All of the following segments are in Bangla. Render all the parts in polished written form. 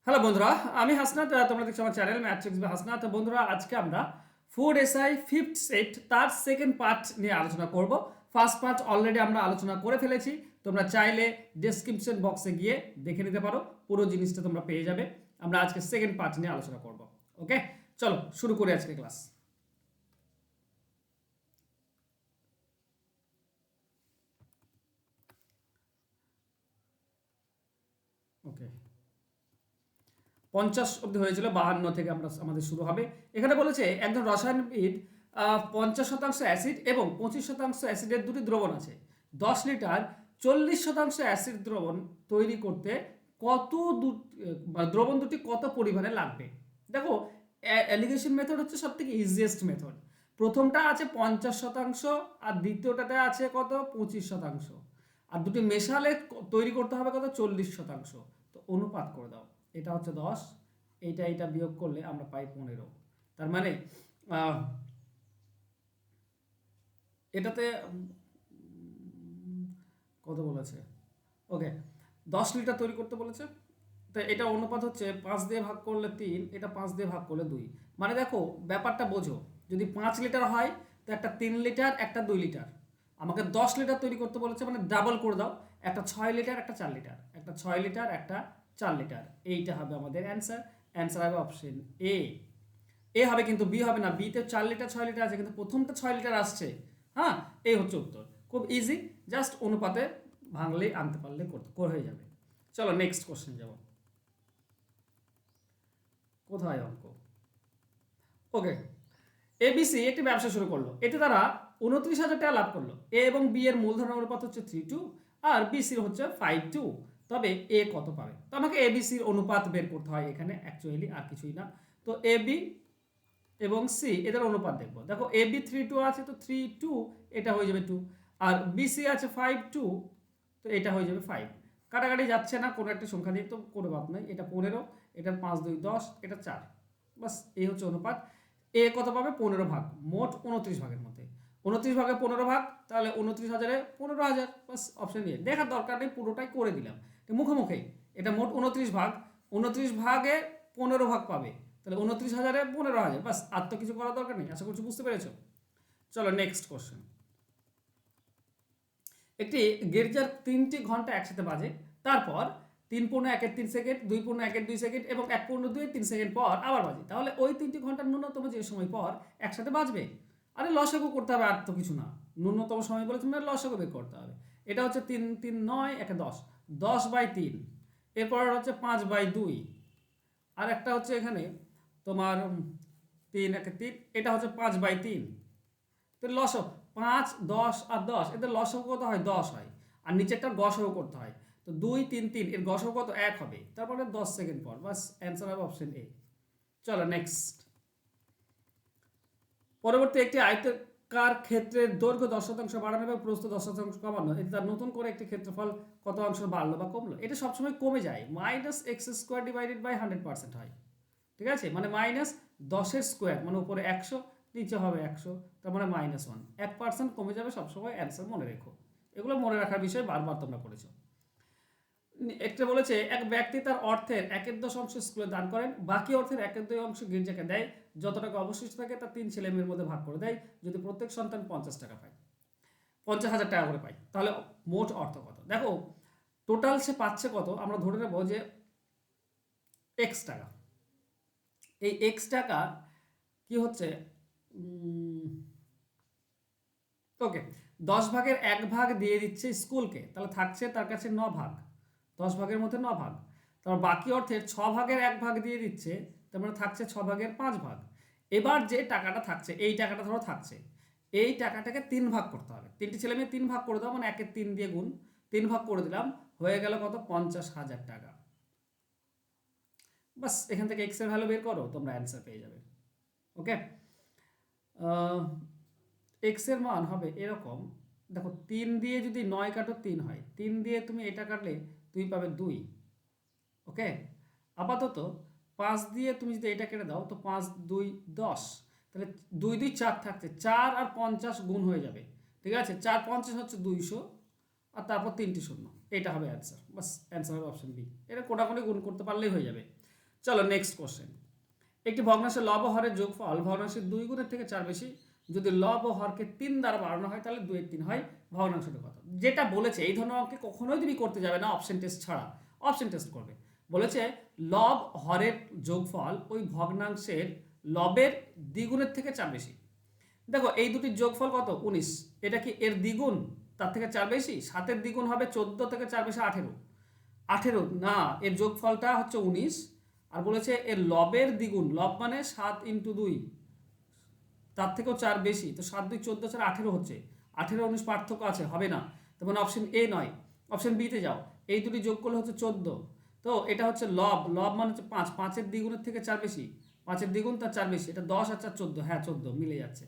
হ্যালো বন্ধুরা, আমি হাসনাত। তোমরা দেখছো আমার চ্যানেল ম্যাট্রিক্স বা হাসনাত। ফুড আজকে আমরা ফুড এসআই ফিফথ সেট তার সেকেন্ড পার্ট নিয়ে আলোচনা করব। ফার্স্ট পার্ট অলরেডি আমরা আলোচনা করে ফেলেছি। তোমরা চাইলে ডেসক্রিপশন বক্সে গিয়ে দেখে নিতে পারো, পুরো জিনিসটা তোমরা পেয়ে যাবে। আমরা আজকে সেকেন্ড পার্ট নিয়ে আলোচনা করব। ওকে, চলো শুরু করি আজকে ক্লাস। ওকে, 50 অব্দি হয়েছিল, 52 থেকে আমাদের শুরু হবে। এখানে বলেছে একজন রসায়নবিদ 50% অ্যাসিড এবং 25% অ্যাসিডের দুটি দ্রবণ আছে। 10 লিটার 40% অ্যাসিড দ্রবণ তৈরি করতে কত দ্রবণ দুটি কত পরিমাণে লাগবে। দেখো, অ্যালিগেশন মেথড হচ্ছে সব থেকে ইজিয়েস্ট মেথড। প্রথমটা আছে 50% আর দ্বিতীয়টাতে আছে কত 25%। আর দুটি মেশালে তৈরি করতে হবে কত 40%। তো অনুপাত করে দাও। এটা হচ্ছে 10, এটা বিয়োগ করলে আমরা পাই 15। তার মানে আহ, এটাতে কত বলেছে? ওকে, 10 লিটার তৈরি করতে বলেছে। তো এটা অনুপাত হচ্ছে 5 দিয়ে ভাগ করলে 3, এটা 5 দিয়ে ভাগ করলে 2। মানে দেখো, ব্যাপারটা বোঝো। যদি 5 লিটার হয় তো একটা 3 লিটার একটা 2 লিটার। আমাকে 10 লিটার তৈরি করতে বলেছে, মানে ডাবল করে দাও। একটা 6 লিটার একটা 4 লিটার, একটা 6 লিটার একটা 4 লিটার। এইটা হবে আমাদের অ্যান্সার। অ্যান্সার হবে অপশন এ। এ হবে, কিন্তু বি হবে না। বিতে 4 লিটার 6 লিটার আছে, কিন্তু প্রথমটা 6 লিটার আসছে। হ্যাঁ, এই হচ্ছে উত্তর। খুব ইজি, জাস্ট অনুপাতে ভাঙলেই আনতে পারলে হয়ে যাবে। চলো নেক্সট কোশ্চেন যাব। কোথায় অঙ্ক? ওকে, এবিসি একটি ব্যবসা শুরু করলো। এতে তারা 29,000 টাকা লাভ করলো। এ এবং বি এর মূলধন অনুপাত হচ্ছে 3:2 আর বিসির হচ্ছে 5:2। তবে এ কত পাবে? তো আমাকে এবিসির অনুপাত বের করতে হয় এখানে, অ্যাকচুয়ালি আর কিছুই না। তো এ বি এবং সি এদের অনুপাত দেখবো। দেখো, এ বি 3:2 আছে, তো 3:2 এটা হয়ে যাবে 2। আর বিসি আছে 5:2, তো এটা হয়ে যাবে 5। কাটাকাটি যাচ্ছে না, কোনো একটা সংখ্যা দিয়ে তো কোনো বাদ নাই। এটা 15, এটা 5 2 10, এটা 4। বাস, এই হচ্ছে অনুপাত। এ কত পাবে? 15 ভাগ, মোট 29 ভাগের মধ্যে 29 ভাগে 15 ভাগ, তাহলে 29,000-এ 15,000। বাস, অপশন দিয়ে দেখার দরকার নেই, পুরোটাই করে দিলাম মুখে মুখেই। এটা মোট 29 ভাগ, 29 ভাগে 15 ভাগ পাবে, তাহলে 29,000-এ 15,000। বাস, আর তো কিছু করার দরকার নেই। আশা করছি বুঝতে পেরেছো। চলো নেক্সট কোশ্চেন। একটি গির্জার 3টি ঘন্টা একসাথে বাজে। তারপর 3 × 1 = 3 সেকেন্ড, 2 × 1 = 2 সেকেন্ড এবং 1 × 2 = 3 সেকেন্ড পর আবার বাজে। তাহলে ওই 3টি ঘন্টার ন্যূনতম যে সময় পর একসাথে বাজবে। আরে লসাগু করতে হবে, আর তো কিছু না। ন্যূনতম সময় বলে তুমি লসাগু বের করতে হবে। এটা হচ্ছে 3 3 9 1 10, 10/3। এরপর হচ্ছে 5/2। আর একটা হচ্ছে এখানে তোমার 3 1 3, এটা হচ্ছে 5/3। তো লসও 5 10 আর 10, এদের লসও কত হয়? 10 হয়। আর নিচেরটা গসও করতে হয়। তো 2 3 3 এর গসও কত? 1 হবে। তারপরে 10 সেকেন্ড পর। বাস, অ্যান্সার হবে অপশন এ। চলো নেক্সট। পরবর্তী একটি আয়তকার ক্ষেত্রের দৈর্ঘ্য 10% বাড়ানো এবং প্রস্থ 10% কমানো, এতে তার নতুন করে একটি ক্ষেত্রফল কত অংশ বাড়লো বা কমলো? এটা সবসময় কমে যায়। -x² / 100% হয়। ঠিক আছে, মানে -10 এর স্কোয়ার, মানে উপরে 100, নিচে হবে 100, তার মানে -1। 1% কমে যাবে সবসময়। অ্যান্সার মনে রেখো। এগুলো মনে রাখার বিষয়, বারবার তোমরা করেছো। একটা বলেছে এক ব্যক্তি তার অর্থের 1/10 স্কুলে দান করেন, বাকি অর্থের 1/2 গির্জাকে দেয়। যত টাকা অবশিষ্ট থাকে তা 3 ছেলে মেয়ের মধ্যে ভাগ করে দেয়। যদি প্রত্যেক সন্তান 50 টাকা পায়, 50,000 টাকা করে পায়, তাহলে মোট অর্থ কত? দেখো, টোটাল সে পাচ্ছে কত, আমরা ধরে নেবো যে x টাকা। এই x টাকা কি হচ্ছে? ওকে, 10 ভাগের 1 ভাগ দিয়ে দিচ্ছে স্কুলকে, তাহলে থাকছে তার কাছে 9 ভাগ। 10 ভাগের মধ্যে 9 ভাগ। তারপর বাকি অর্থের 6 ভাগের 1 ভাগ দিয়ে দিচ্ছে, তার মানে থাকছে 6 ভাগের 5 ভাগ। এবার যে টাকাটা থাকছে, এই টাকাটা ধরো থাকছে, এই টাকাটাকে 3 ভাগ করতে হবে। 3টি ছেলে মেয়ে 3 ভাগ করে দাও, মানে 1/3 দিয়ে গুণ। 3 ভাগ করে দিলাম, হয়ে গেল কত? 50,000 টাকা। বাস, এখান থেকে এক্স এর ভ্যালু বের করো, তোমরা অ্যান্সার পেয়ে যাবে। ওকে, এক্স এর মান হবে এরকম। দেখো, 3 দিয়ে যদি 9 কাটো 3 হয়, 3 দিয়ে তুমি এটা কাটলে তুমি পাবে 2। ওকে, আপাতত 5 দিয়ে তুমি যদি এটা কেটে দাও, তো 5 2 10, তাহলে 2 2 4 থাকছে, 4 আর 50 গুণ হয়ে যাবে। ঠিক আছে, 4 50 হচ্ছে 200, আর তারপর 3টি শূন্য। এটা হবে অ্যান্সার। বাস, অ্যান্সার হবে অপশন বি। এটা কোটাকুটি গুণ করতে পারলেই হয়ে যাবে। চলো নেক্সট কোশ্চেন। একটি ভগ্নাংশের লব ও হরের যোগফল ভগ্নাংশের 2 গুণের থেকে 4 বেশি, যদি লব ও হরকে 3 দ্বারা বাড়ানো হয় তাহলে 2 এর 3 হয়, ভগ্নাংশটা কত? যেটা বলেছে এই ধরনের অঙ্কে কখনোই তুমি করতে যাবে না অপশন টেস্ট ছাড়া, অপশন টেস্ট করবে। বলেছে লব হরের যোগফল ওই ভগ্নাংশের লবের দ্বিগুণের থেকে 4 বেশি। দেখো এই দুটির যোগফল কত? 19। এটা কি এর দ্বিগুণ? তার থেকে 4 বেশি? 7-এর দ্বিগুণ হবে 14, থেকে 4 বেশি 18। 18 না, এর যোগফলটা হচ্ছে 19। আর বলেছে এর লবের দ্বিগুণ, লব মানে 7 ইন্টু 2, তার থেকেও 4 বেশি, তো 7 2 14, 4 18 হচ্ছে। 18 19 পার্থক্য আছে, হবে না। তো মানে অপশন এ নয়, অপশন বিতে যাও। এই দুটি যোগ করলে হচ্ছে 14। তো এটা হচ্ছে লব, লব মানে হচ্ছে 5, 5-এর দ্বিগুণের থেকে 4 বেশি, 5-এর দ্বিগুণ তার 4 বেশি, এটা 10 আর 4 14, হ্যাঁ 14 মিলে যাচ্ছে।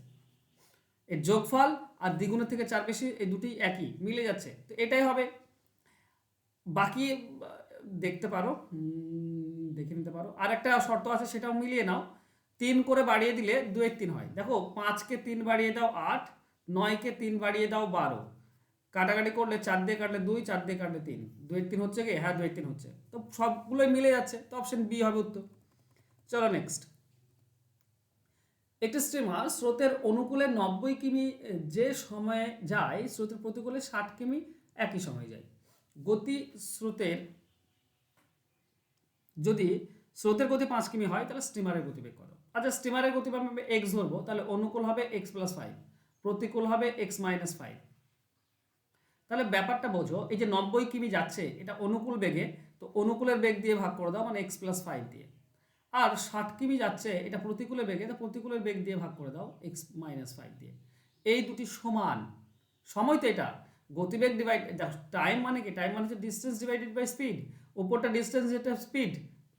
এর যোগফল আর দ্বিগুণের থেকে 4 বেশি এই দুটি একই, মিলে যাচ্ছে, তো এটাই হবে। বাকি দেখতে পারো, দেখে নিতে পারো। আর একটা শর্ত আছে সেটাও মিলিয়ে নাও। 3 করে বাড়িয়ে দিলে 2 এর 3 হয়। দেখো 5-কে 3 বাড়িয়ে দাও 8, 9-কে 3 বাড়িয়ে দাও 12, কাটাকাটি করলে 4 দিয়ে কাটলে 2, 4 দিয়ে কাটলে 3, 2 এর 3 হচ্ছে কি? হ্যাঁ 2 এর 3 হচ্ছে, তো সবগুলোই মিলে যাচ্ছে, তো অপশন বি হবে উত্তর। চলো নেক্সট। একটি স্টিমার স্রোতের অনুকূলে 90 কিমি যে সময়ে যায়, স্রোতের প্রতিকূলে 60 কিমি একই সময়ে যায়। গতি স্রোতের যদি স্রোতের গতি 5 কিমি হয় তাহলে স্টিমারের গতিবেগ কত? আচ্ছা স্টিমারের গতিবেগ আমি এক্স ধরবো, তাহলে অনুকূল হবে এক্স প্লাস 5, প্রতিকূল হবে এক্স মাইনাস 5। তাহলে ব্যাপারটা বোঝো, এই যে 90 কিমি যাচ্ছে এটা অনুকূল বেগে, তো অনুকূলের বেগ দিয়ে ভাগ করে দাও, মানে এক্স প্লাস 5 দিয়ে। আর 60 কিমি যাচ্ছে এটা প্রতিকূলের বেগে, তো প্রতিকূলের বেগ দিয়ে ভাগ করে দাও এক্স মাইনাস 5 দিয়ে। এই দুটি সমান, সময় তো এটা, গতিবেগ ডিভাইড টাইম মানে কি? টাইম মানে হচ্ছে ডিস্টেন্স ডিভাইডেড বাই স্পিড, উপরটা ডিস্টেন্স যেটা স্পিড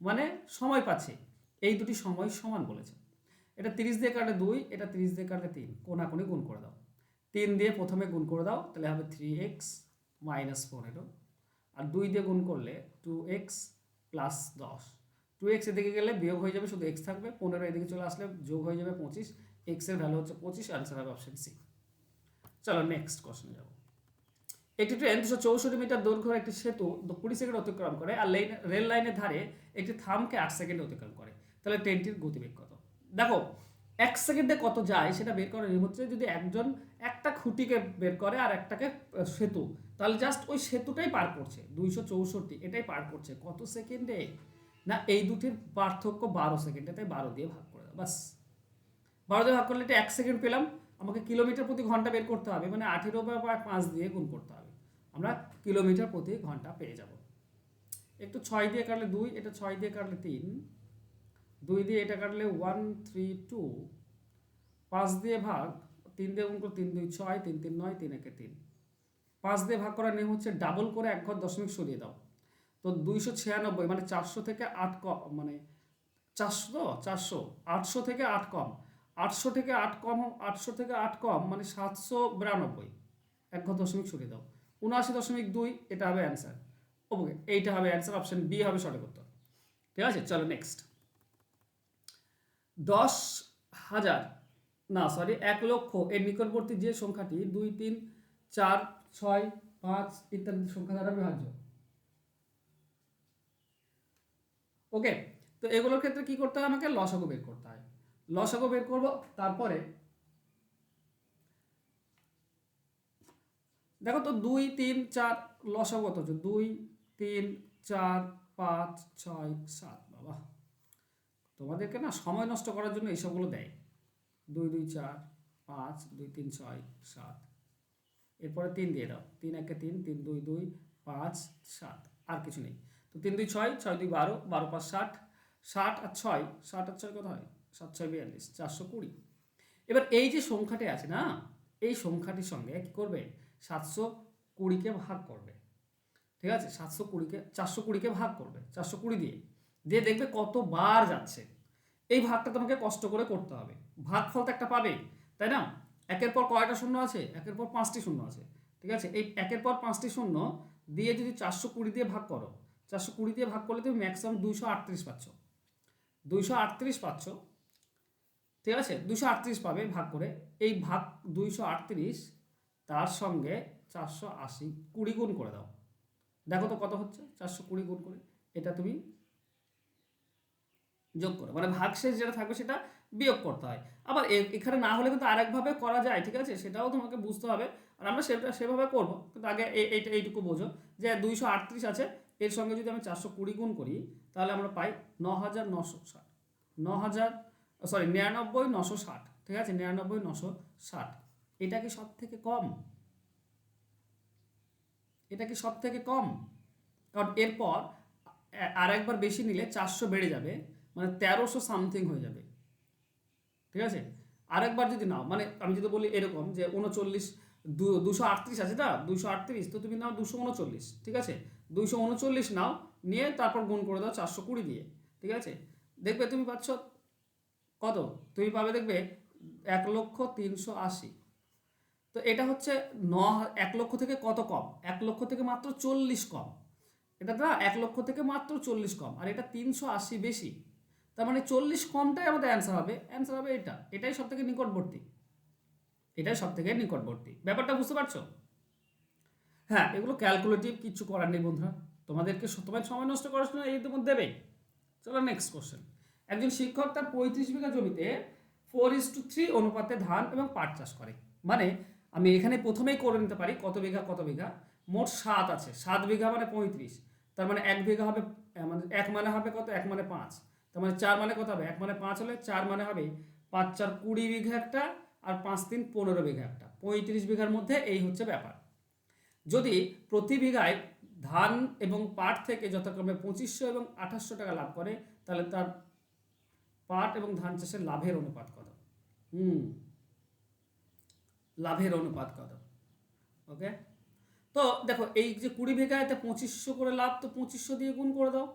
মানে সময় পাচ্ছে, এই দুটি সময় সমান বলেছে। এটা 30 দিয়ে কাটলে 2, এটা 30 দিয়ে কাটলে 3, কোনাকুনি গুণ করে দাও। 3 দিয়ে প্রথমে গুণ করে দাও, তাহলে হবে 3x মাইনাস 15, আর 2 দিয়ে গুণ করলে 2x প্লাস 10। 2x এদিকে গেলে বিয়োগ হয়ে যাবে, শুধু x থাকবে, 15 এদিকে চলে আসলে যোগ হয়ে যাবে 25, x এর ভ্যালু হচ্ছে 25, আনসার হবে অপশন সি। চলো নেক্সট কোশ্চেনে যাব। একটি ট্রেন 264 মিটার দৈর্ঘ্যের একটি সেতু 20 সেকেন্ড অতিক্রম করে, আর রেল লাইনের ধারে একটি থামকে 8 সেকেন্ডে অতিক্রম করে, তাহলে ট্রেনটির গতিবেগ কত? দেখো 1 সেকেন্ডে কত যায় সেটা বের করার নিয়ম হচ্ছে, যদি একজন একটা খুঁটিকে বের করে আর একটাকে সেতু, তাহলে জাস্ট ওই সেতুটাই পার করছে, 264 এটাই পার করছে কত সেকেন্ডে? না এই দুটির পার্থক্য 12 সেকেন্ডে, তাই 12 দিয়ে ভাগ করে দাও, বাস। 12 দিয়ে ভাগ করলে এটা 1 সেকেন্ড পেলাম, আমাকে কিলোমিটার প্রতি ঘন্টা বের করতে হবে, মানে 18/5 দিয়ে গুণ করতে হবে, আমরা কিলোমিটার প্রতি ঘন্টা পেয়ে যাব। একটু 6 দিয়ে কাটলে 2, এটা 6 দিয়ে কাটলে 3, 2 দিয়ে এটা কাটলে 1 3 2, 5 দিয়ে ভাগ, 3 দিয়ে গুণ করে 3 2 6, 3 3 9, 3 1 3। 5 দিয়ে ভাগ করার নিয়ম হচ্ছে ডাবল করে এক ঘর দশমিক সরিয়ে দাও, তো 296 মানে 400 থেকে 8 কম, মানে 800 থেকে 8 কম, 800 থেকে 8 কম, 800 থেকে 8 কম মানে 792, এক ঘর দশমিক সরিয়ে দাও, 79.2, এটা হবে অ্যান্সার। ওকে এইটা হবে অ্যান্সার, অপশন বি হবে সঠিক উত্তর। ঠিক আছে চলো নেক্সট। 10,000 না সরি 1,00,000 এর নিকটবর্তী যে সংখ্যাটি 2 3 4 6 5 ইত্যাদি সংখ্যা দ্বারা বিভাজ্য। ওকে, তো এগুলোর ক্ষেত্রে কি করতে হয়? আমাকে লসাগু বের করতে হয়। লসাগু বের করব, তারপরে দেখো তো 2 3 4 লসাগু কত হচ্ছে? 2 3 4 5 6 7। বাবা তোমাদেরকে না সময় নষ্ট করার জন্য এইসবগুলো দেয়। 2 2 4 5 2 3 6 7, এরপরে 3 দিয়ে দাও, 3 1 3 3 2 2 5 7, আর কিছু নেই। তো 3 2 6 6 2 12 12 5 60, 60 আর 6, 60 আর 6 কত হয়? 7 6 42, 420। এবার এই যে সংখ্যাটি আছে না, এই সংখ্যাটির সঙ্গে কি করবে? 720কে ভাগ করবে। ঠিক আছে, 420কে ভাগ করবে 420 দিয়ে, দিয়ে দেখবে কতবার যাচ্ছে। এই ভাগটা তোমাকে কষ্ট করে করতে হবে, ভাগফল তো একটা পাবে তাই না? একের পর কয়টা শূন্য আছে? একের পর 5টি শূন্য আছে। ঠিক আছে, এই একের পর 5টি শূন্য দিয়ে যদি 420 দিয়ে ভাগ করো, 420 দিয়ে ভাগ করলে তুমি ম্যাক্সিমাম 238 পাচ্ছ, 238 পাচ্ছ। ঠিক আছে, 238 পাবে ভাগ করে, এই ভাগ 238 তার সঙ্গে 480 20 গুণ করে দাও, দেখো তো কত হচ্ছে? 420 গুণ করে এটা তুমি যোগ করে, মানে ভাগশেষ যেটা থাকবে সেটা বিয়োগ করতে হয়। আবার এখানে না হলে কিন্তু আরেকভাবে করা যায়, ঠিক আছে, সেটাও তোমাকে বুঝতে হবে। আর আমরা সেভাবে করবো, কিন্তু আগে এইটুকু বোঝো যে 238 আছে, এর সঙ্গে যদি আমি 420 গুণ করি তাহলে আমরা পাই 9,960, 9,000, সরি 99,960, ঠিক আছে, 99,960। এটা কি সব থেকে কম? এটা কি সব থেকে কম? কারণ এরপর আর একবার বেশি নিলে 400 বেড়ে যাবে, মানে 1300 সামথিং হয়ে যাবে, ঠিক আছে। আরেকবার যদি নাও, মানে আমি যদি বলি এরকম যে 238 আছে না, 238, তো তুমি নাও 239, ঠিক আছে, 239 নাও, নিয়ে তারপর গুণ করে দাও 420 দিয়ে, ঠিক আছে। দেখবে তুমি পাচ্ছ কত, তুমি পাবে দেখবে 1,03,80। তো এটা হচ্ছে 1 লক্ষ থেকে কত কম, 1 লক্ষ থেকে মাত্র 40 কম। এটা না 1 লক্ষ থেকে মাত্র 40 কম, আর এটা 380 বেশি। তার মানে 40 কমটাই আমাদের অ্যান্সার হবে, অ্যান্সার হবে এটা, এটাই সব থেকে নিকটবর্তী, এটাই সব থেকে নিকটবর্তী। ব্যাপারটা বুঝতে পারছো? হ্যাঁ, এগুলো ক্যালকুলেটিভ, কিছু করার নেই বন্ধুরা, তোমাদেরকে তোমার সময় নষ্ট করার জন্য এই তোমার দেবেই। চলো নেক্সট কোশ্চেন। একজন শিক্ষক তার 35 বিঘা জমিতে 4:3 অনুপাতে ধান এবং পাট চাষ করে। মানে আমি এখানে প্রথমেই করে নিতে পারি কত বিঘা কত বিঘা, মোট 7 আছে, 7 বিঘা মানে 35, তার মানে 1 বিঘা হবে, মানে 1 মানে হবে কত, 1 মানে 5, তার মানে 4 মানে কত হবে, 1 মানে 5 হলে 4 মানে হবে 5 4 20 বিঘা একটা, আর 5 3 15 বিঘা একটা, 35 বিঘার মধ্যে এই হচ্ছে ব্যাপার। যদি প্রতি বিঘায় ধান এবং পাট থেকে যথাক্রমে 2500 এবং 2800 টাকা লাভ করে, তাহলে তার পাট এবং ধান চাষের লাভের অনুপাত কত? হুম, লাভের অনুপাত কত? ওকে, তো দেখো এই যে 20 বিঘাতে 2500 করে লাভ, তো 2500 দিয়ে গুণ করে দাও।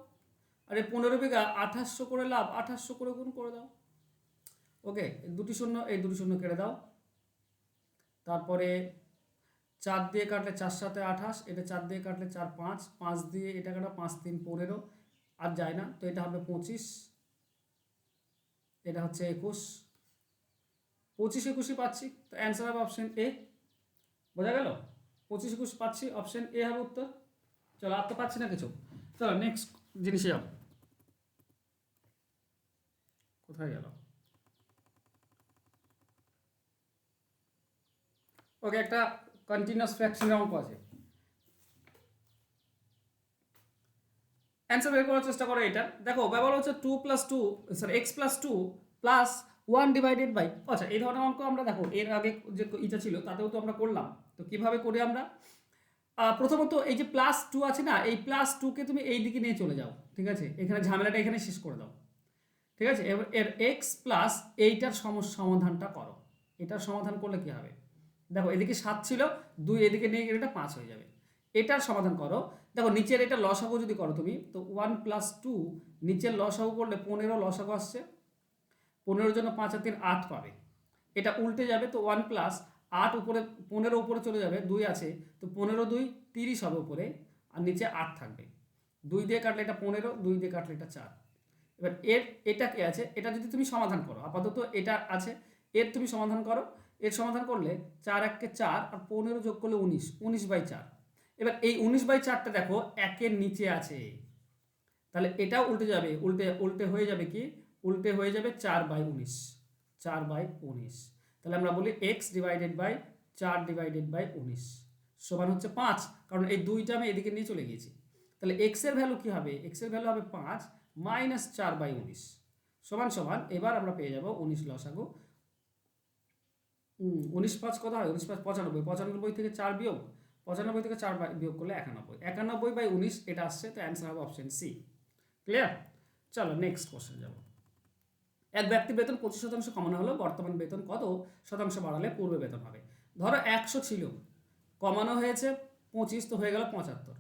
আর এই 15 বিঘা 2800 করে লাভ, 2800 করে গুণ করে দাও। ওকে, দুটি শূন্য, এই দুটি শূন্য কেটে দাও। তারপরে 4 দিয়ে কাটলে 4 7 28, এটা 4 দিয়ে কাটলে 4 5, 5 দিয়ে এটা কাটা 5 3 15, আর যায় না, তো এটা হবে 25, এটা হচ্ছে 21, 25 21 পাচ্ছি, তো অ্যান্সার হবে অপশন এ। বোঝা গেল? 25 21 পাচ্ছি, অপশন এ হবে উত্তর। চলো, আর তো পাচ্ছি না কিছু, চলো নেক্সট জিনিসে যাও। কোথায় গেল? ওকে, একটা কন্টিনিউয়াস ফ্র্যাকশনের অঙ্ক আছে, অ্যান্সার বের করার চেষ্টা করো। এটা দেখো, ব্যাপার হচ্ছে 2 + 2, সরি x + 2 + 1 ডিভাইডেড বাই, আচ্ছা এই ধরনের অঙ্ক আমরা দেখো এর আগে যে এটা ছিল তাতেও তো আমরা করলাম। তো কিভাবে করি আমরা? প্রথমত এই যে +2 আছে না, এই +2কে তুমি এই দিকে নিয়ে চলে যাও, ঠিক আছে, এখানে ঝামেলাটা এখানে শেষ করে দাও, ঠিক আছে। এবার এর x প্লাস এইটার সমাধানটা করো। এটার সমাধান করলে কি হবে? দেখো এদিকে 7 ছিল, 2 এদিকে নিয়ে গেলে এটা 5 হয়ে যাবে। এটার সমাধান করো। দেখো নিচের এটা লসাগু যদি করো তুমি, তো 1 + 2, নিচের লসাগু করলে 15 লসাগু আসছে, 15 জন্য 5 আর 3 8 পাবে। এটা উল্টে যাবে, তো 1 + 8 উপরে 15 উপরে চলে যাবে, 2 আছে, তো 15 2 30 হবে উপরে, আর নিচে 8 থাকবে। 2 দিয়ে কাটলে এটা 15, 2 দিয়ে কাটলে এটা 4। এবার এটা কি আছে, এটা যদি তুমি সমাধান করো, আপাতত এটা আছে, এর তুমি সমাধান করো। এর সমাধান করলে 4 1 কে 4, আর 15 যোগ করলে 19, 19/4। এবার এই 19/4টা দেখো একের নিচে আছে, তাহলে এটাও উল্টে যাবে, উল্টে উল্টে হয়ে যাবে কি, উল্টে হয়ে যাবে 4/19, 4/19। তাহলে আমরা বলি x/4/19 সমান হচ্ছে 5, কারণ এই 2টা আমি এদিকে নিয়ে চলে গিয়েছি। তাহলে x এর ভ্যালু কি হবে? x এর ভ্যালু হবে 5 - 4/19 সমান সমান, এবার আমরা পেয়ে যাব 19 লসাগু। 19 5 কত হয়? 19 5 95, 95 থেকে 4 বিয়োগ, 95 থেকে 4 বিয়োগ করলে 91, 91/19 এটা আসছে, তো অ্যান্সার হবে অপশন সি। ক্লিয়ার? চলো নেক্সট কোশ্চেন যাব। এক ব্যক্তির বেতন 25% কমানো হলো, বর্তমান বেতন কত শতাংশ বাড়ালে পূর্বে বেতন হবে? ধরো 100 ছিল, কমানো হয়েছে 25, তো হয়ে গেল 75।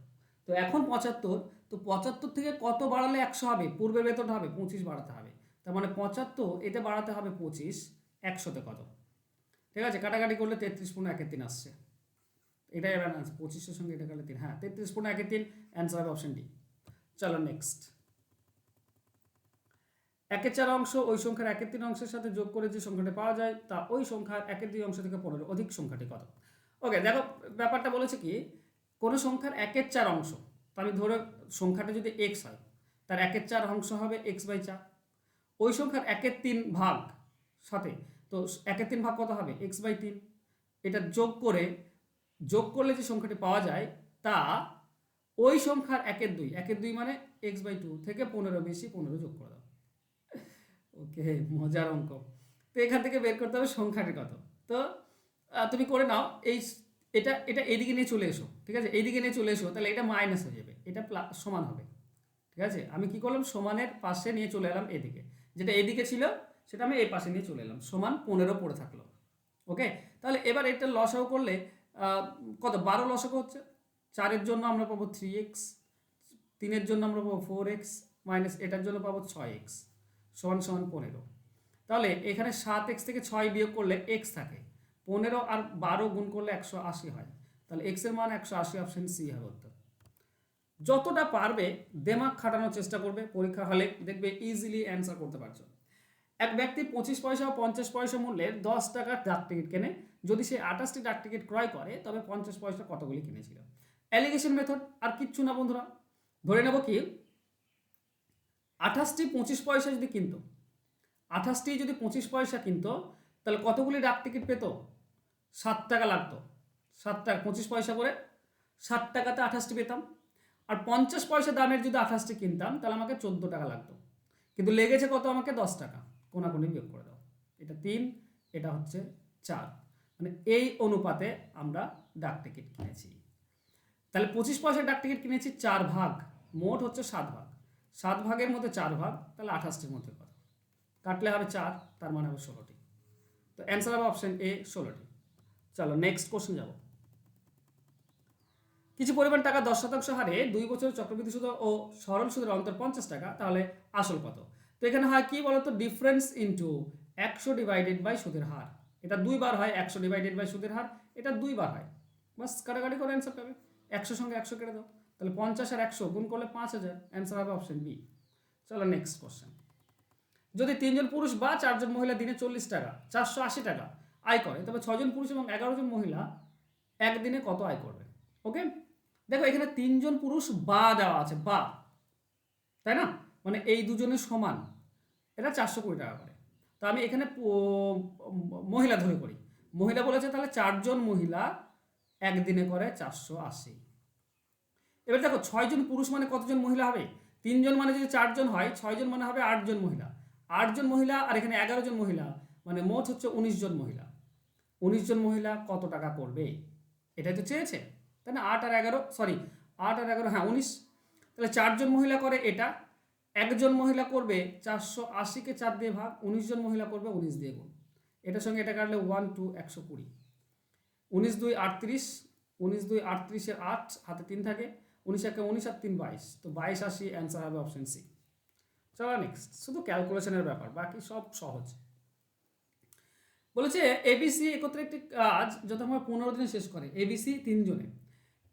তো এখন 75, তো 75 থেকে কত বাড়ালে 100 হবে? পূর্বে বেতন হবে 25 বাড়াতে হবে, তার মানে 75 এতে বাড়াতে হবে 25, 100তে কত? ঠিক আছে, কাটাকাটি করলে 33 × 1 = 3 আসছে, এটাই এবার আনসার। 25-এর সঙ্গে এটা করলে 3, হ্যাঁ 33 × 1 = 3, অ্যান্সার হবে অপশন ডি। চলো নেক্সট। 1/4 অংশ ওই সংখ্যার 1/3 অংশের সাথে যোগ করে যে সংখ্যাটি পাওয়া যায় তা ওই সংখ্যার 1/2 অংশ থেকে 15 অধিক সংখ্যাটি কত? ওকে, দেখো ব্যাপারটা বলেছে কি, কোনো সংখ্যার 1/4 অংশ, তো আমি ধরে সংখ্যাটা যদি x হয়, তার 1/4 অংশ হবে x/4, ওই সংখ্যার 1/3 ভাগ সাথে, তো 1/3 ভাগ কত হবে x/3, এটা যোগ করলে যে সংখ্যাটি পাওয়া যায় তা ওই সংখ্যার 1/2, 1/2 মানে x/2 থেকে 15 বেশি 15 যোগ করে দাও। ওকে, মজার অঙ্ক। তো এখান থেকে বের করতে হবে সংখ্যাটি কত। তো তুমি করে নাও, এটা এটা এইদিকে নিয়ে চলে এসো, ঠিক আছে, এইদিকে নিয়ে চলে এসো, তাহলে এটা মাইনাস হয়ে যাবে, এটা সমান হবে, ঠিক আছে। আমি কি করলাম, সমানের পাশে নিয়ে চলে এলাম এদিকে, যেটা এদিকে ছিল সেটা আমি এই পাশে নিয়ে চলে এলাম, সমান 15 পড়ে থাকলো। ওকে, তাহলে এবার এটা লসাগু করলে কত, 12 লসাগু হচ্ছে। 4-এর জন্য আমরা পাবো 3x, 3-এর জন্য আমরা পাবো 4x, মাইনাস এটার জন্য পাবো 6x, সমান সমান 15। তাহলে এখানে 7x থেকে 6 বিয়োগ করলে x থাকে, 15 আর 12 গুণ করলে 180 হয়, তাহলে x এর মান 180, অপশন সি হবে উত্তর। যতটা পারবে দিমাগ খাটানোর চেষ্টা করবে, পরীক্ষা হলে দেখবে ইজিলি অ্যান্সার করতে পারছো। এক ব্যক্তি 25 পয়সা ও 50 পয়সা মূল্যের 10 টাকার ডাক টিকিট কেনে, যদি সে 28টি ডাক টিকিট ক্রয় করে তবে 50 পয়সা কতগুলি কিনেছিল। অ্যালিগেশন মেথড, আর কিচ্ছু না বন্ধুরা, ধরে নেব কি 28টি 25 পয়সা যদি কিনতো, 28টি যদি 25 পয়সা কিনতো, তাহলে কতগুলি ডাক টিকিট পেত, 7 টাকা লাগতো, 7 টাকা 25 পয়সা করে 7 টাকাতে 28টি পেতাম। আর 50 পয়সা দামের যদি 28টি কিনতাম তাহলে আমাকে 14 টাকা লাগতো, কিন্তু লেগেছে কত, আমাকে 10 টাকা, কোনাকুনি বিয়োগ করে দাও, এটা 3, এটা হচ্ছে 4, মানে এই অনুপাতে আমরা ডাক টিকিট কিনেছি। তাহলে 25 পয়সার ডাক টিকিট কিনেছি 4 ভাগ, মোট হচ্ছে 7 ভাগ, 7 ভাগের মধ্যে 4 ভাগ, তাহলে 28টির মধ্যে কত, কাটলে হবে 4, তার মানে হবে 16টি। তো অ্যান্সার হবে অপশন এ 16টি। চলো নেক্সট কোশ্চেন যাব। কিছু পরিমাণ টাকা 10% হারে 2 বছর চক্রবৃদ্ধি সুদ ও সরল সুদের অন্তর 50 টাকা, তাহলে আসল কত। তো এখানে হয় কি বলতো, ডিফারেন্স ইনটু 100 ডিভাইডেড বাই সুদের হার, এটা 2 বার হয়, 100 ডিভাইডেড বাই সুদের হার, এটা 2 বার হয়, বাস কাটাকাটি করে অ্যান্সার পাবে, 100 সঙ্গে 100 কেটে দাও, তাহলে 50 আর 100 গুণ করলে 5000, অ্যান্সার হবে অপশন বি। চলো নেক্সট কোশ্চেন। যদি 3 জন পুরুষ বা 4 জন মহিলা দিনে 40 টাকা 480 টাকা আয় করে, তবে 6 জন পুরুষ এবং 11 জন মহিলা একদিনে কত আয় করবে। ওকে, দেখো এখানে 3 জন পুরুষ বা দেওয়া আছে, বা, তাই না, মানে এই দুজনের সমান, এটা 420 টাকা করে। তো আমি এখানে মহিলা ধরে করি, মহিলা বলেছে, তাহলে 4 জন মহিলা একদিনে করে 480। এবার দেখো 6 জন পুরুষ মানে কতজন মহিলা হবে, 3 জন মানে যদি 4 জন হয়, 6 জন মানে হবে 8 জন মহিলা, 8 জন মহিলা, আর এখানে 11 জন মহিলা, মানে মোট হচ্ছে 19 জন মহিলা। 19 জন মহিলা কত টাকা করবে, এটাই তো চেয়েছে, তাই না। 8 আর 11, সরি 8 আর 11, হ্যাঁ 19, তাহলে 4 জন মহিলা করে এটা, একজন মহিলা করবে 480কে 4 দিয়ে ভাগ, 19 জন মহিলা করবে 19 দিয়ে গুণ, এটার সঙ্গে এটা কাটলে 1 2 120, 19 2 38, 19 2 38 এর 8 হাতে 3 থাকে, 19 একে 19 আর 3 22, তো 2280, অ্যান্সার হবে অপশন সি। চলো নেক্সট, শুধু ক্যালকুলেশনের ব্যাপার, বাকি সব সহজ। বলেছে এবিসি একত্রে একটি কাজ যথাক্রমে 15 দিনে শেষ করে, এবিসি 3 জনে,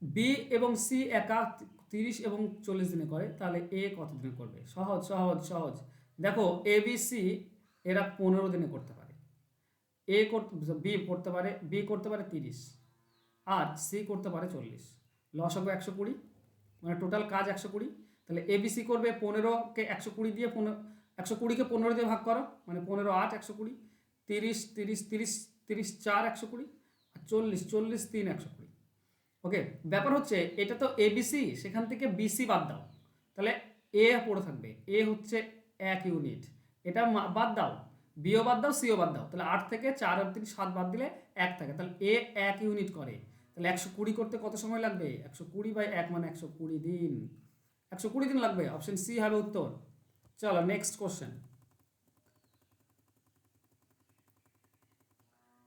বি এবং সি একা 30 এবং 40 দিনে করে, তাহলে এ কত দিনে করবে। সহজ সহজ সহজ, দেখো এবিসি এরা 15 দিনে করতে পারে, বি করতে পারে, বি করতে পারে 30, আর সি করতে পারে 40, লসাগু 120, মানে টোটাল কাজ 120, তাহলে এবিসি করবে 15কে 120 দিয়ে 120কে 15 দিয়ে ভাগ করো, মানে 15 8 120, 30 30 30 30 4 120, আর 40 40 3 120। ওকে, ব্যাপার হচ্ছে এটা তো এবিসি, সেখান থেকে বিসি বাদ দাও, তাহলে এ পড়ে থাকবে, এ হচ্ছে 1 ইউনিট, এটা বাদ দাও, বিও বাদ দাও, সিও বাদ দাও, তাহলে 8 থেকে 4 আর 3 7 বাদ দিলে 1 থাকে, তাহলে এ 1 ইউনিট করে, তাহলে 120 করতে কত সময় লাগবে, 120 বাই 1 মানে 120 দিন, 120 দিন লাগবে, অপশন সি হবে উত্তর। চলো নেক্সট কোশ্চেন।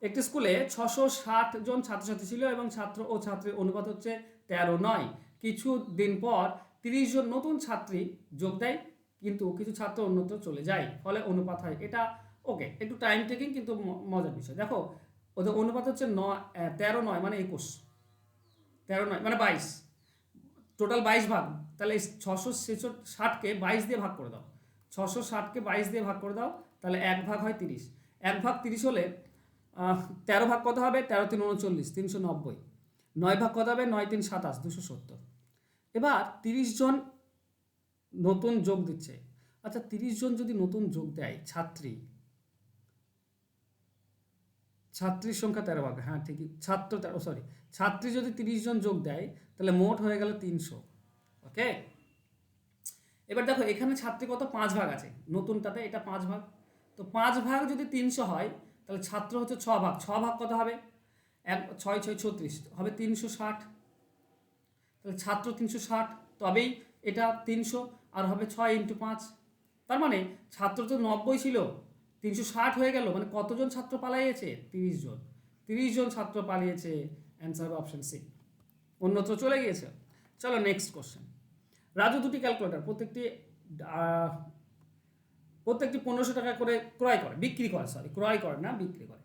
একটি স্কুলে 660 জন ছাত্রছাত্রী ছিল এবং ছাত্র ও ছাত্রীর অনুপাত হচ্ছে 13:9। কিছু দিন পর 30 জন নতুন ছাত্রী যোগ দেয়, কিন্তু কিছু ছাত্র অন্যত্র চলে যায়, ফলে অনুপাত হয়। এটা ওকে, একটু টাইম টেকিং, কিন্তু মজার বিষয়। দেখো ওদের অনুপাত হচ্ছে 13:9 মানে 21, 13:9 মানে 22, টোটাল 22 ভাগ, তাহলে 660কে 22 দিয়ে ভাগ করে দাও, 660কে 22 দিয়ে ভাগ করে দাও, তাহলে 1 ভাগ হয় 30, 1 ভাগ 30 হলে 13 ভাগ কত হবে, 13 3 39 390, 9 ভাগ কত হবে, 9 3 27 270। এবার 30 জন নতুন যোগ দিচ্ছে, আচ্ছা 30 জন যদি নতুন যোগ দেয় ছাত্রীর সংখ্যা 13 ভাগ, হ্যাঁ ঠিকই, ছাত্রী যদি 30 জন যোগ দেয় তাহলে মোট হয়ে গেল 300। ওকে, এবার দেখো এখানে ছাত্রী কত, 5 ভাগ আছে, নতুনটাতে এটা 5 ভাগ, তো 5 ভাগ যদি 300 হয় তাহলে ছাত্র হচ্ছে 6 ভাগ, 6 ভাগ কত হবে, 6 6 36 হবে 360, তাহলে ছাত্র 360, তবেই এটা 300 আর হবে 6 × 5, তার মানে ছাত্র তো 90 ছিল, 360 হয়ে গেল, মানে কতজন ছাত্র পালিয়েছে, 30 জন, 30 জন ছাত্র পালিয়েছে, অ্যান্সার হবে অপশন সি, অন্যত্র চলে গিয়েছে। চলো নেক্সট কোশ্চেন। রাজু দুটি ক্যালকুলেটর প্রত্যেকটি 1500 টাকা করে বিক্রি করে না, বিক্রি করে।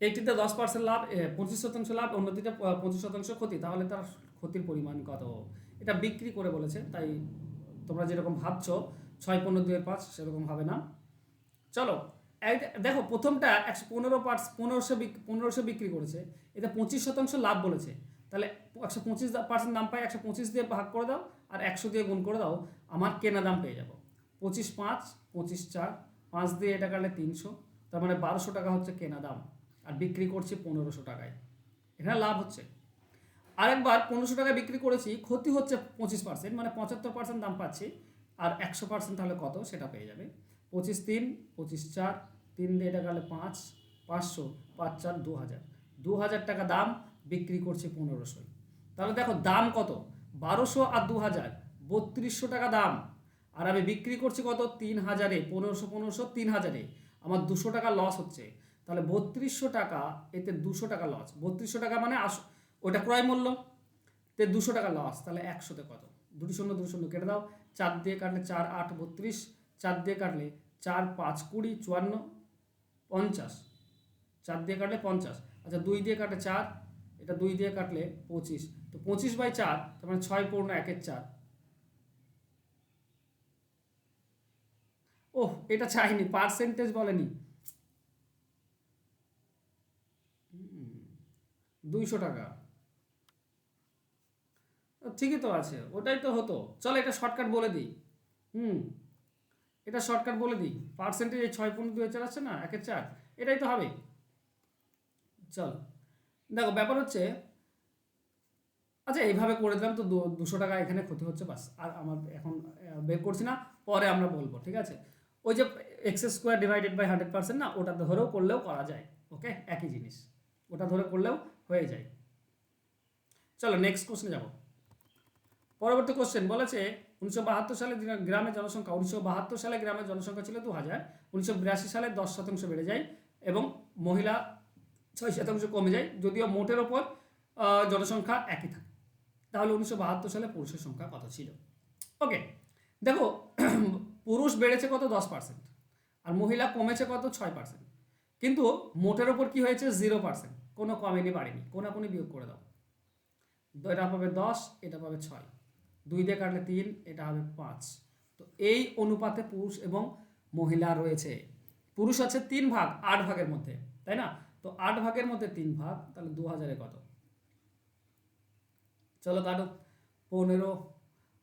একটিতে 10% লাভ, 25% লাভ, অন্যটিতে 25% ক্ষতি, তাহলে তার ক্ষতির পরিমাণ কত? এটা বিক্রি করে বলেছে, তাই তোমরা যেরকম ভাবছো 6 15 2 5 সেরকম হবে না। চলো দেখো প্রথমটা 1500 বিক্রি করেছে, এটা 25% লাভ বলেছে, তাহলে 125% দাম পাই, 125 দিয়ে ভাগ করে দাও আর 100 দিয়ে গুণ করে দাও, আমার কেনা দাম পেয়ে যাবো 25 5 25 4, 5 দিয়ে এটা কাটলে 300, তার মানে 1200 টাকা হচ্ছে কেনা দাম, আর বিক্রি করছি 1500 টাকায়, এখানে লাভ হচ্ছে। আরেকবার 1500 টাকায় বিক্রি করেছি, ক্ষতি হচ্ছে 25%, মানে 75% দাম পাচ্ছি, আর 100% তাহলে কত সেটা পেয়ে যাবে 25 3 25 4, 3 দিয়ে এটা গেলে 5 500, 5 4 2000, 2000 টাকা দাম, বিক্রি করছি 1500। তাহলে দেখো দাম কত, 1200 আর 2000, 3200 টাকা দাম, আর আমি বিক্রি করছি কত, 3000-এ, 1500 1500 3000-এ, আমার 200 টাকা লস হচ্ছে, তাহলে 3200 টাকা, এতে 200 টাকা লস, 3200 টাকা মানে ওটা ক্রয় মূল্য, তে 200 টাকা লস, তাহলে 100-তে কত, 2 শূন্য 2 শূন্য কেটে দাও, 4 দিয়ে কাটলে 4 8 32, 4 দিয়ে কাটলে 4 5 20 54 50, 4 দিয়ে কাটলে 50, আচ্ছা 2 দিয়ে কাটলে 4, এটা 2 দিয়ে কাটলে 25, তো 25/4, তার মানে 6 পূর্ণ 1 4। ওহ এটা চাইনি, পার্সেন্টেজ বলেনি, 200 টাকা, ঠিকই তো আছে, ওটাই তো হতো। চলো এটা শর্টকাট বলে দিই, হুম এটা শর্টকাট বলে দিই, পার্সেন্টেজ এই 6 পূর্ণ 2 4 আছে না, 1 4, এটাই তো হবে। চল দেখো ব্যাপার হচ্ছে, আচ্ছা এইভাবে করে দিলাম তো 200 টাকা এখানে ক্ষতি হচ্ছে, বাস, আর আমার এখন বের করছি না, পরে আমরা বলবো, ঠিক আছে। ওই যে x² ডিভাইডেড বাই 100% না, ওটা ধরেও করলেও করা যায়, ওকে একই জিনিস, ওটা ধরে করলেও হয়ে যায়। চলো নেক্সট কোশ্চেনে যাব। পরবর্তী কোশ্চেন বলেছে 1972 সালে গ্রামের জনসংখ্যা, 1972 সালে গ্রামের জনসংখ্যা ছিল 2000, 1982 সালে 10% বেড়ে যায় এবং মহিলা 6% কমে যায়, যদিও মোটের ওপর জনসংখ্যা একই থাকে, তাহলে 1972 সালে পুরুষের সংখ্যা কত ছিল? ওকে দেখো পুরুষ বেড়েছে কত, 10%, আর মহিলা কমেছে কত, 6%, কিন্তু মোটের ওপর কি হয়েছে, 0%, কোনো কমেনি বাড়েনি, কোনাকুনি বিয়োগ করে দাও, এটা পাবে 10, এটা পাবে 6, 2 দিয়ে কাটলে 3, এটা হবে 5, তো এই অনুপাতে পুরুষ এবং মহিলা রয়েছে। পুরুষ আছে 3 ভাগ 8 ভাগের মধ্যে, তাই না, তো 8 ভাগের মধ্যে 3 ভাগ, তাহলে 2000-এ কত, চলো কাটো, 15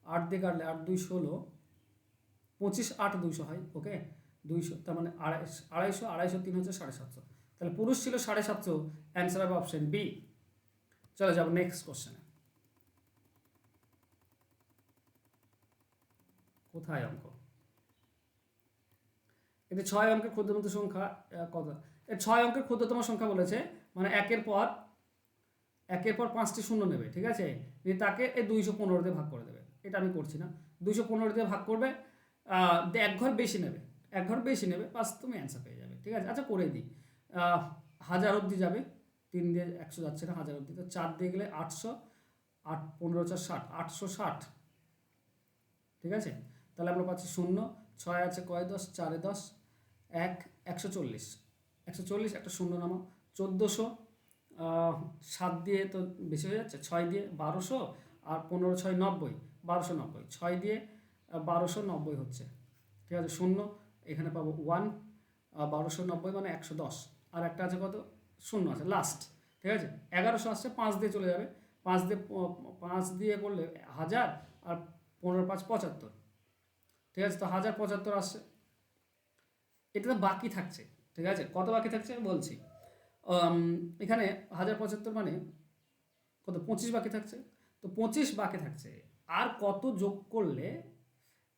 8 দিয়ে কাটলে 8 2 16, 25 8 200 হয়, ওকে 200, তার মানে 250 250 3 হচ্ছে 750, তাহলে পুরুষ ছিল 750, অ্যান্সার হবে অপশন বি। চলে যাবো নেক্সট কোশ্চেনে, কোথায় অঙ্ক, এটা 6 অঙ্কের ক্ষুদ্রতম সংখ্যা কত, এর 6 অঙ্কের ক্ষুদ্রতম সংখ্যা বলেছে, মানে একের পর 5টি শূন্য নেবে, ঠিক আছে, তাকে এই 215 দিয়ে ভাগ করে দেবে, এটা আমি করছি না, 215 দিয়ে ভাগ করবে, এক ঘর বেশি নেবে, বাস তুমি অ্যান্সার পেয়ে যাবে, ঠিক আছে। আচ্ছা করে দিই, 1000 অবধি যাবে, 3 দিয়ে 100 যাচ্ছে না, 1000 অবধি, তো 4 দিয়ে গেলে 800, 8 15 4 60, 860, ঠিক আছে, তাহলে আমরা পাচ্ছি 0, 6 আছে কয় 10, 4 10, 1 140, 140 একটা শূন্য নামাও, 1400, 7 দিয়ে তো বেশি হয়ে যাচ্ছে, 6 দিয়ে 1200, আর 15 6 90, 1290, 6 দিয়ে 1290 হচ্ছে, ঠিক আছে, 0 এখানে পাবো 1, 1290 মানে 110, আর একটা আছে কত, 0 আছে লাস্ট, ঠিক আছে, 1100 আসছে, 5 দিয়ে চলে যাবে, 5 দিয়ে করলে 1000, আর 15 5 75, ঠিক আছে, তো 1075 আসছে, এটা তো বাকি থাকছে। ঠিক আছে, কত বাকি থাকছে আমি বলছি। এখানে 1075 মানে কত, 25 বাকি থাকছে। তো 25 বাকি থাকছে, আর কত যোগ করলে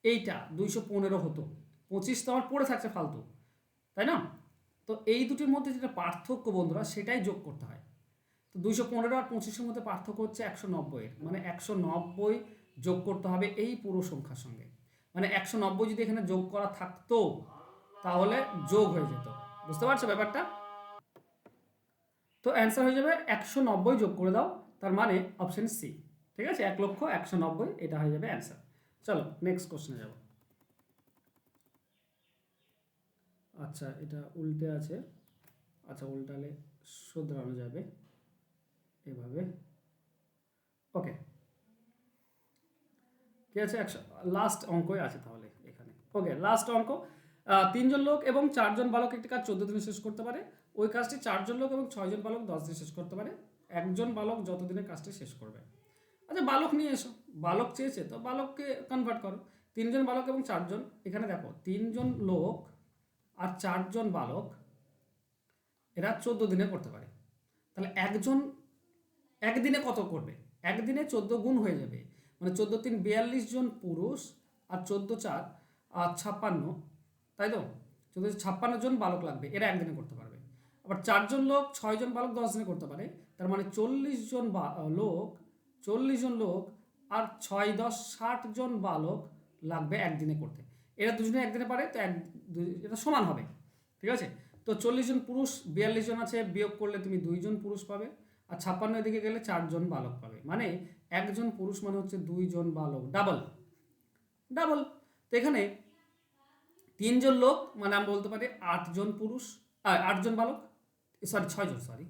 এইটা 215 হতো। 25 তো আমার পড়ে থাকছে ফালতু, তাই না? তো এই দুটির মধ্যে যেটা পার্থক্য বন্ধুরা, সেটাই যোগ করতে হয়। তো 215 আর 25-এর মধ্যে পার্থক্য হচ্ছে 190, মানে 190 যোগ করতে হবে এই পুরো সংখ্যার সঙ্গে। মানে 190 যদি এখানে যোগ করা থাকতো তাহলে যোগ হয়ে যেত। বুঝতে পারছো ব্যাপারটা? তো অ্যান্সার হয়ে যাবে 190 যোগ করে দাও, তার মানে অপশন সি। ঠিক আছে, 1,190,000 এটা হয়ে যাবে অ্যান্সার। চলো নেক্সট কোশ্চেনে যাব। আচ্ছা, এটা উল্টে আছে। আচ্ছা, উল্টালে শুধরানো যাবে এভাবে। ওকে, কি আছে, 100 লাস্ট অঙ্কই আছে তাহলে এখানে। ওকে, লাস্ট অঙ্ক। 3জন লোক এবং 4জন বালক একটি কাজ 14 দিনে শেষ করতে পারে। ওই কাজটি 4জন লোক এবং 6জন বালক 10 দিনে শেষ করতে পারে। একজন বালক যত দিনে কাজটি শেষ করবে। আচ্ছা, বালক নিয়ে এসো। বালক চেয়েছে তো বালককে কনভার্ট করো। 3জন বালক এবং 4জন, এখানে দেখো 3জন লোক আর 4জন বালক, এরা 14 দিনে করতে পারে। তাহলে একজন একদিনে কত করবে? একদিনে 14 গুণ হয়ে যাবে, মানে 14 3 42 জন পুরুষ আর 14 4 56, তাই তো? 56 জন বালক লাগবে, এরা একদিনে করতে পারবে। আবার 4জন লোক 6জন বালক 10 দিনে করতে পারে। তার মানে 40 জন লোক, 40 জন লোক আর 6 10 60 জন বালক লাগবে একদিনে করতে। এরা দুজনে একদিনে পারে, তো এটা সমান হবে। ঠিক আছে, তো 40 জন পুরুষ 42 জন আছে, বিয়োগ করলে তুমি 2জন পুরুষ পাবে। আর 56 দিকে গেলে 4জন বালক পাবে, মানে একজন পুরুষ মানে হচ্ছে 2জন বালক, ডাবল ডাবল। তো এখানে 3জন লোক মানে আমি বলতে পারি 8জন পুরুষ, 8জন বালক, সরি 6জন, সরি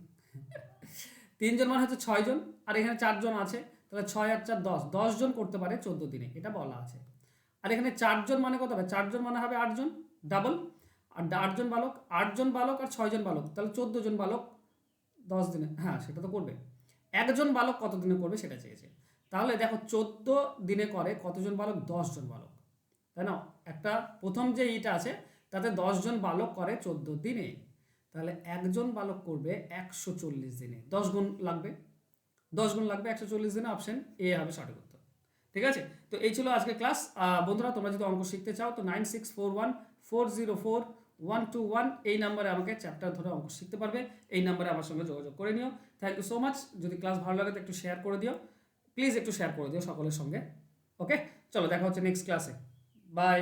3জন মানে হচ্ছে 6জন, আর এখানে 4জন আছে, তাহলে 6 আর 4 10, 10জন করতে পারে 14 দিনে, এটা বলা আছে। আর এখানে 4জন মানে কত হবে? 4জন মানে হবে 8জন, ডাবল। আর 8জন বালক, 8জন বালক আর 6জন বালক, তাহলে 14জন বালক 10 দিনে, হ্যাঁ সেটা তো করবে। একজন বালক কত দিনে করবে সেটা চেয়েছে। তাহলে দেখো 14 দিনে করে কতজন বালক? 10জন বালক, তাই না? একটা প্রথম যে ইটা আছে তাতে 10জন বালক করে 14 দিনে, তাহলে একজন বালক করবে 140 দিনে। 10 গুণ লাগবে, 10 গুণ লাগবে 140 দিনে, অপশন এ হবে সঠিক উত্তর। ঠিক আছে, তো এই ছিল আজকে ক্লাস। বন্ধুরা, তোমরা যদি অঙ্ক শিখতে চাও তো 9641404121 এই নাম্বারে আমাকে চ্যাপ্টার ধরে অঙ্ক শিখতে পারবে। এই নাম্বারে আমার সঙ্গে যোগাযোগ করে নিও। Thank you so much. যদি ক্লাস ভালো লাগে তো একটু শেয়ার করে দিও, প্লিজ একটু শেয়ার করে দিও সকলের সঙ্গে। ওকে, চলো দেখা হচ্ছে নেক্সট ক্লাসে। বাই।